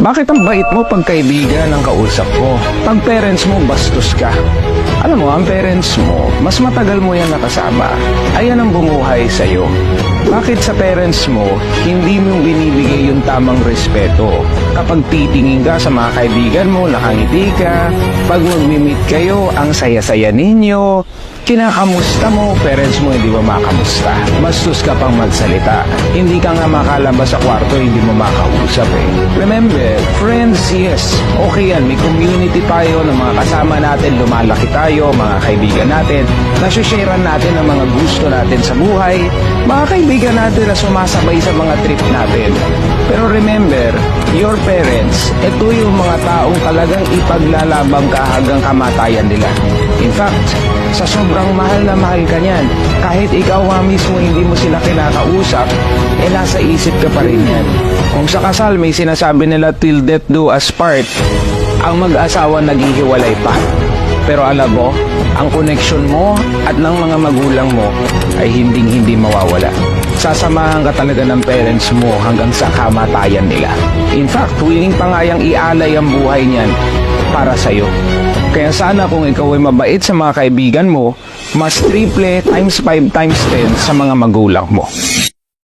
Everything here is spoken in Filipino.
Bakit ang bait mo pag kaibigan ang kausap mo? Pag parents mo, bastos ka. Alam mo, ang parents mo, mas matagal mo yan nakasama. Ayan ang bumuhay sa'yo. Bakit sa parents mo, hindi mo binibigay yung tamang respeto? Kapag titingin ka sa mga kaibigan mo, nakangiti ka. Pag mag-meet kayo, ang saya-saya ninyo. Kinakamusta mo, parents mo hindi mo makamusta. Bastos ka pang magsalita. Hindi ka nga makalabas sa kwarto, hindi mo makausap eh. Remember, friends, yes, okay yan. May community tayo ng mga kasama natin, lumalaki tayo, mga kaibigan natin. Nasusharean natin ang mga gusto natin sa buhay. Mga kaibigan natin na sumasabay sa mga trip natin. Pero remember, your parents, ito yung mga taong talagang ipaglalabang ka hanggang kamatayan nila. In fact, sa sobrang mahal na mahal ka niyan, kahit ikaw nga mismo hindi mo sila kinakausap, nasa isip ka pa rin yan. Kung sa kasal may sinasabi nila till death do us part, ang mag-asawa naghihiwalay pa. Pero alam mo, ang connection mo at ng mga magulang mo ay hindi mawawala. Sasamahan ka talaga ng parents mo hanggang sa kamatayan nila. In fact, willing pa nga yang ialay ang buhay niyan para sa'yo. Kaya sana kung ikaw ay mabait sa mga kaibigan mo, mas triple times 5 times 10 sa mga magulang mo.